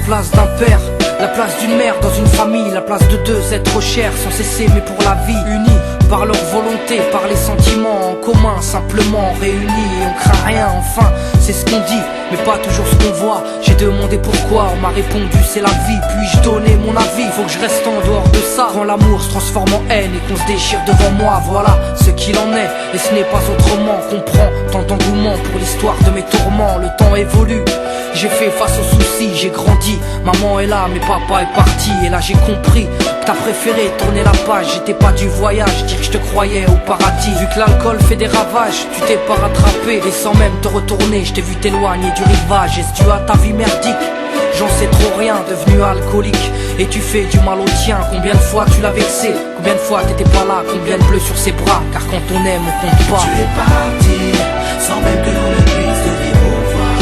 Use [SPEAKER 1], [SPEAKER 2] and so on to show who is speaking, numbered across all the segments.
[SPEAKER 1] place d'un père, la place d'une mère dans une famille, la place de deux êtres chers sans cesser mais pour la vie, unis par leur volonté, par les sentiments en commun, simplement réunis et on craint rien. Enfin, c'est ce qu'on dit, mais pas toujours ce qu'on voit. J'ai demandé pourquoi, on m'a répondu c'est la vie. Puis-je donner mon avis? Faut que je reste en dehors de ça. Quand l'amour se transforme en haine et qu'on se déchire devant moi, voilà ce qu'il en est. Et ce n'est pas autrement. Comprends tant d'engouement pour l'histoire de mes tourments. Le temps évolue, j'ai fait face aux soucis, j'ai grandi. Maman est là, mais papa est parti. Et là j'ai compris que t'as préféré tourner la page. J'étais pas du voyage, dire que je te croyais au paradis. Vu que l'alcool fait des ravages, tu t'es pas rattrapé. Et sans même te retourner, je t'ai vu t'éloigner du rivage. Est-ce dû à ta vie merdique? J'en sais trop rien, devenu alcoolique. Et tu fais du mal au tien. Combien de fois tu l'as vexé? Combien de fois t'étais pas là? Combien de bleus sur ses bras? Car quand on aime, on compte pas.
[SPEAKER 2] Tu es parti, sans même que l'on ne puisse te dire au revoir.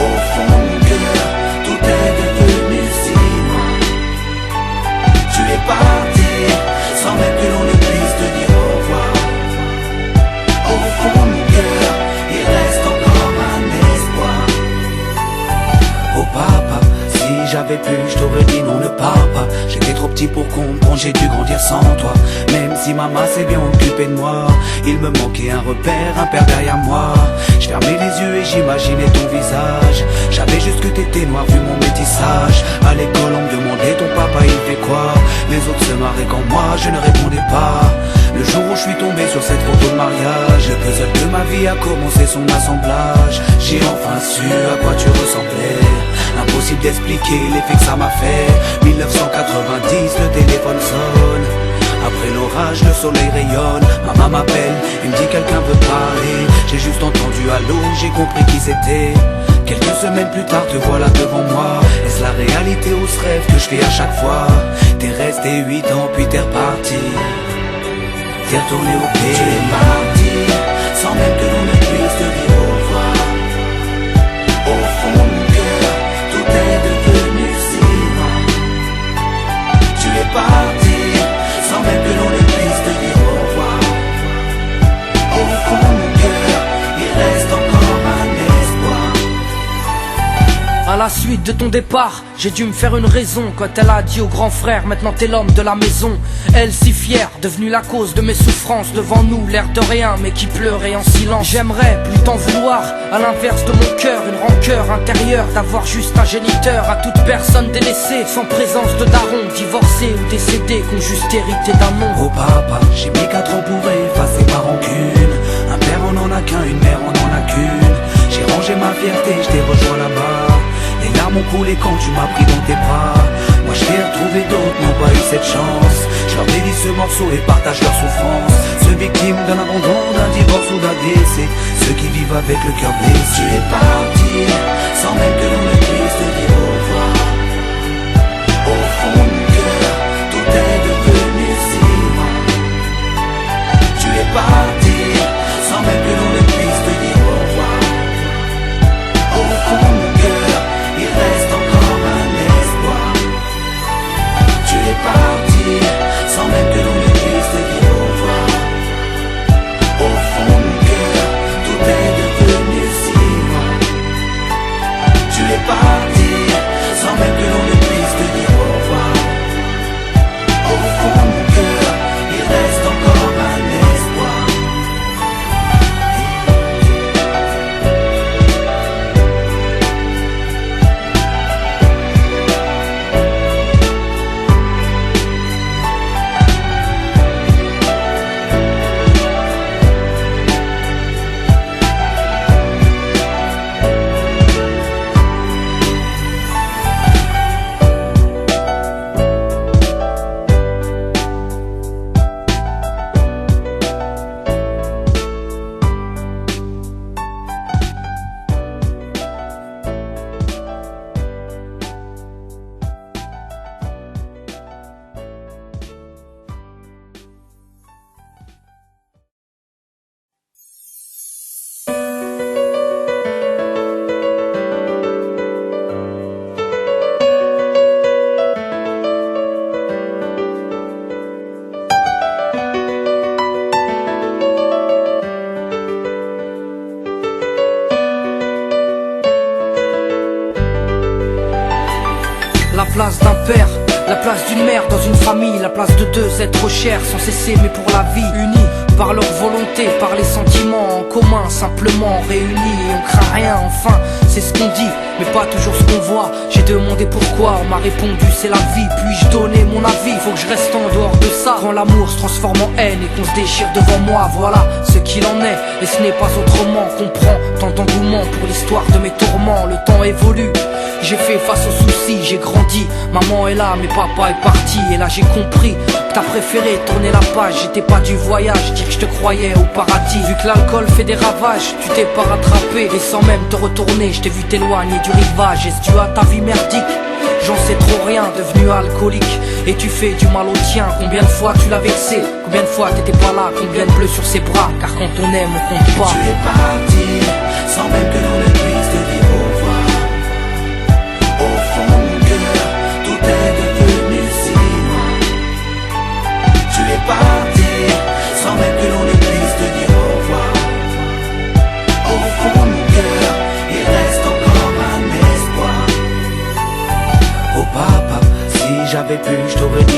[SPEAKER 2] Au fond de mon cœur, tout est devenu si loin. Tu es parti, sans même que l'on ne puisse te dire au revoir. Au fond de mon cœur, il reste encore un espoir. Oh papa, si j'avais pu, je t'aurais dit non, ne pars pas. J'étais trop petit pour comprendre, j'ai dû grandir sans toi. Même si maman s'est bien occupée de moi, il me manquait un repère, un père derrière moi. Je fermais les yeux et j'imaginais ton visage. J'avais juste que t'étais noir vu mon métissage. À l'école on me demandait ton papa il fait quoi. Les autres se marraient quand moi je ne répondais pas. Le jour où je suis tombé sur cette photo de mariage, le puzzle de ma vie a commencé son assemblage. J'ai enfin su à quoi tu ressemblais. Impossible d'expliquer l'effet que ça m'a fait. 1990, le téléphone sonne. Après l'orage, le soleil rayonne. Maman m'appelle, il me dit quelqu'un veut parler. J'ai juste entendu allô, j'ai compris qui c'était. Quelques semaines plus tard, te voilà devant moi. Est-ce la réalité ou ce rêve que je fais à chaque fois? T'es resté 8 ans, puis t'es reparti. T'es retourné au pays. Tu es parti, sans même que l'on ne puisse te dire au revoir. Au fond de mon cœur, tout est devenu si loin. Tu es parti, sans même que l'on ne puisse te dire au revoir. Au fond de mon cœur, il reste encore un espoir.
[SPEAKER 1] À la suite de ton départ, j'ai dû me faire une raison. Quand elle a dit au grand frère, maintenant t'es l'homme de la maison. Elle si fière, devenue la cause de mes souffrances. Devant nous, l'air de rien, mais qui pleurait en silence. J'aimerais plus t'en vouloir, à l'inverse de mon cœur. Une rancœur intérieure, d'avoir juste un géniteur. À toute personne délaissée, sans présence de daron. Divorcé ou décédé, qu'on juste hérité d'un nom.
[SPEAKER 2] Oh papa, j'ai mis 4 ans pour effacer ma rancune. Un père on en a qu'un, une mère on en a qu'une. J'ai rangé ma fierté, je t'ai rejoint là-bas. Les larmes ont coulé quand tu m'as pris dans tes bras. Moi je t'ai retrouvé, d'autres n'ont pas eu cette chance. Je leur dédie ce morceau et partage leur souffrance. Ceux victimes d'un abandon, d'un divorce ou d'un décès. Ceux qui vivent avec le cœur blessé. Tu es parti, sans même que l'on ne puisse te dire au revoir. Au fond de mon cœur, tout est devenu si loin. Tu es parti, sans même que l'on ne puisse te dire au revoir. Au fond de mon cœur, il reste encore un espoir. Tu es parti, sans même que l'on ne puisse te dire au revoir. Au fond de mon cœur, tout est devenu si loin. Tu es parti,
[SPEAKER 1] place d'un père, la place d'une mère dans une famille, la place de deux êtres chers, sans cesser mais pour la vie, unis par leur volonté, par les sentiments en commun, simplement réunis et on craint rien, enfin, c'est ce qu'on dit, mais pas toujours ce qu'on voit. J'ai demandé pourquoi, on m'a répondu c'est la vie, puis-je donner mon avis, faut que je reste en dehors de ça. Quand l'amour se transforme en haine et qu'on se déchire devant moi, voilà ce qu'il en est, et ce n'est pas autrement. Comprends tant d'engouement pour l'histoire de mes tourments, le temps évolue. J'ai fait face aux soucis, j'ai grandi, maman est là, mais papa est parti. Et là j'ai compris que t'as préféré tourner la page, j'étais pas du voyage, dire que je te croyais au paradis. Vu que l'alcool fait des ravages, tu t'es pas rattrapé. Et sans même te retourner, je t'ai vu t'éloigner du rivage. Est-ce dû à ta vie merdique? J'en sais trop rien, devenu alcoolique. Et tu fais du mal au tien, combien de fois tu l'as vexé? Combien de fois t'étais pas là, combien de bleus sur ses bras? Car quand on aime, on compte pas.
[SPEAKER 2] Tu es parti, sans même que l'on ne puisse te dire au revoir. Au fond de mon cœur, tout est devenu si loin. Tu es parti, sans même que l'on ne puisse te dire au revoir. Au fond de mon cœur, il reste encore un espoir. Oh papa, si j'avais pu, je t'aurais dit